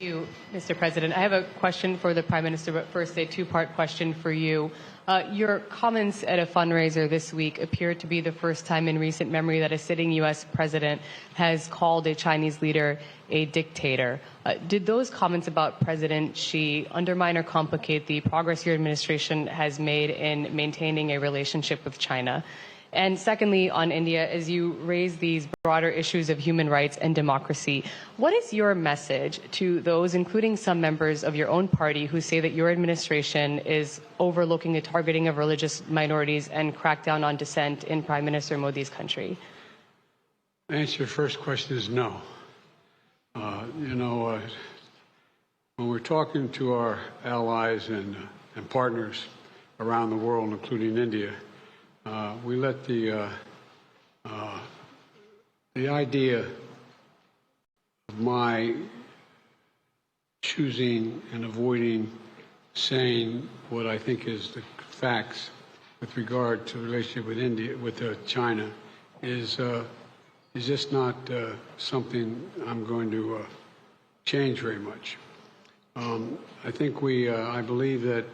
Thank you, Mr. President. I have a question for the Prime Minister, but first a two-part question for you. Your comments at a fundraiser this week appear to be the first time in recent memory that a sitting U.S. president has called a Chinese leader a dictator. Did those comments about President Xi undermine or complicate the progress your administration has made in maintaining a relationship with China? And secondly, on India, as you raise these broader issues of human rights and democracy, what is your message to those, including some members of your own party, who say that your administration is overlooking the targeting of religious minorities and crackdown on dissent in Prime Minister Modi's country? The answer to your first question is no. When we're talking to our allies and partners around the world, including India, we let the idea of my choosing and avoiding saying what I think is the facts with regard to the relationship with India, with China, is just not something I'm going to change very much. I think I believe that,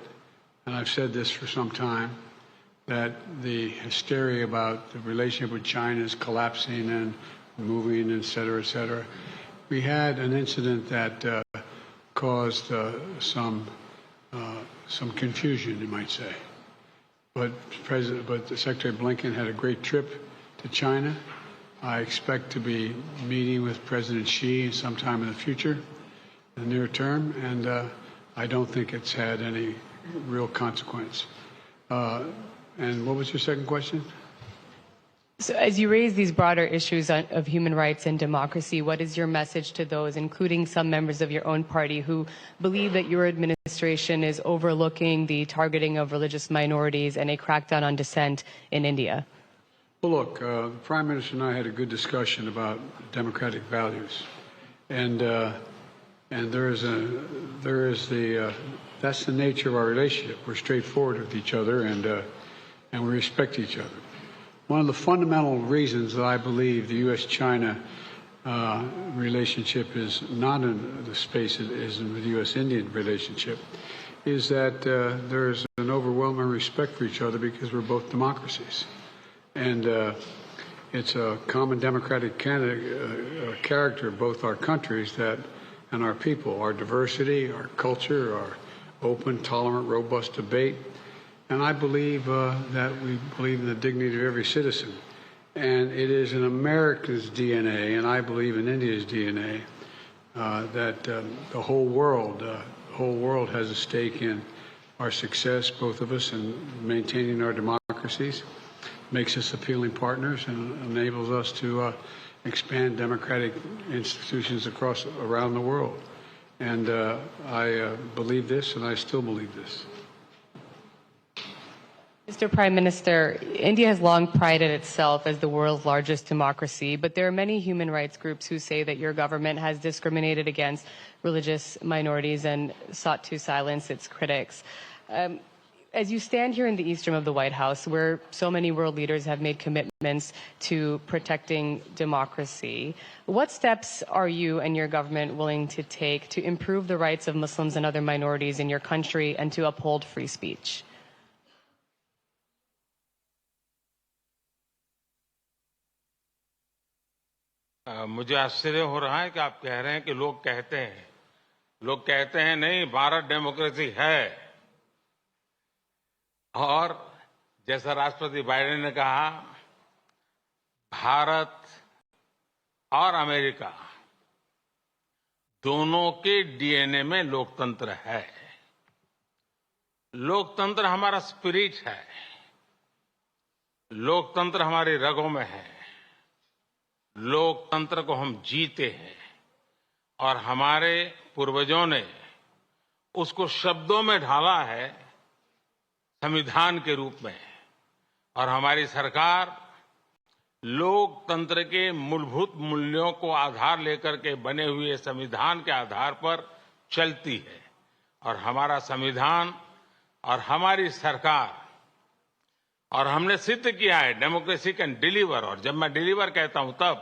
and I've said this for some time, that the hysteria about the relationship with China is collapsing and moving, et cetera, et cetera. We had an incident that caused some confusion, you might say. But the Secretary Blinken had a great trip to China. I expect to be meeting with President Xi sometime in the future, in the near term, and I don't think it's had any real consequence. And what was your second question? So as you raise these broader issues of human rights and democracy, what is your message to those, including some members of your own party, who believe that your administration is overlooking the targeting of religious minorities and a crackdown on dissent in India? Well, look, the Prime Minister and I had a good discussion about democratic values, and that's the nature of our relationship. We're straightforward with each other, and we respect each other. One of the fundamental reasons that I believe the U.S.-China relationship is not in the space it is in the U.S.-Indian relationship is that there's an overwhelming respect for each other because we're both democracies. And it's a common democratic character of both our countries and our people, our diversity, our culture, our open, tolerant, robust debate. And I believe that we believe in the dignity of every citizen. And it is in America's DNA, and I believe in India's DNA, that the whole world has a stake in our success, both of us, in maintaining our democracies, makes us appealing partners, and enables us to expand democratic institutions around the world. And I believe this, and I still believe this. Mr. Prime Minister, India has long prided itself as the world's largest democracy, but there are many human rights groups who say that your government has discriminated against religious minorities and sought to silence its critics. As you stand here in the East Room of the White House, where so many world leaders have made commitments to protecting democracy, what steps are you and your government willing to take to improve the rights of Muslims and other minorities in your country and to uphold free speech? मुझे आश्चर्य हो रहा है कि आप कह रहे हैं कि लोग कहते हैं नहीं, भारत डेमोक्रेसी है। और जैसा राष्ट्रपति बाइडेन ने कहा, भारत और अमेरिका दोनों के डीएनए में लोकतंत्र है। लोकतंत्र हमारा स्पिरिट है, लोकतंत्र हमारी रगों में है, लोकतंत्र को हम जीते हैं और हमारे पूर्वजों ने उसको शब्दों में ढाला है संविधान के रूप में। और हमारी सरकार लोकतंत्र के मूलभूत मूल्यों को आधार लेकर के बने हुए संविधान के आधार पर चलती है। और हमारा संविधान और हमारी सरकार, और हमने सिद्ध किया है डेमोक्रेसी कैन डिलीवर। और जब मैं डिलीवर कहता हूं तब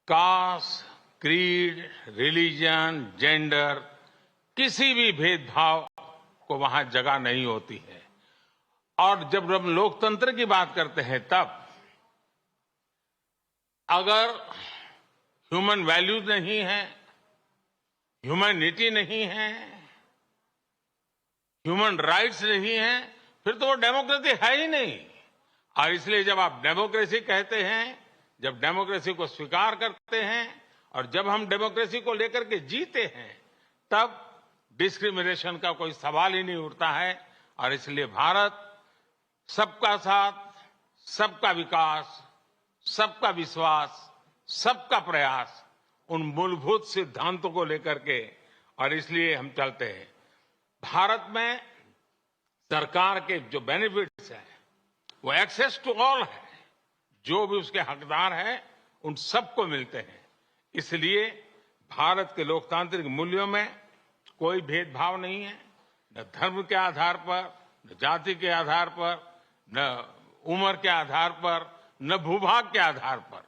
कास्ट, क्रीड, रिलीजन, जेंडर, किसी भी भेदभाव को वहां जगह नहीं होती है। और जब हम लोकतंत्र की बात करते हैं तब अगर ह्यूमन वैल्यूज नहीं है, ह्यूमैनिटी नहीं है, ह्यूमन राइट्स नहीं है, फिर तो वो डेमोक्रेसी है ही नहीं। और इसलिए जब आप डेमोक्रेसी कहते हैं, जब डेमोक्रेसी को स्वीकार करते हैं और जब हम डेमोक्रेसी को लेकर के जीते हैं, तब डिस्क्रिमिनेशन का कोई सवाल ही नहीं उठता है। और इसलिए भारत सबका साथ, सबका विकास, सबका विश्वास, सबका प्रयास, उन मूलभूत सिद्धांतों को लेकर के, और इसलिए हम चलते हैं। भारत में सरकार के जो बेनिफिट्स हैं वो एक्सेस टू ऑल है, जो भी उसके हकदार हैं उन सबको मिलते हैं। इसलिए भारत के लोकतांत्रिक मूल्यों में कोई भेदभाव नहीं है, न धर्म के आधार पर, न जाति के आधार पर, न उम्र के आधार पर, न भूभाग के आधार पर।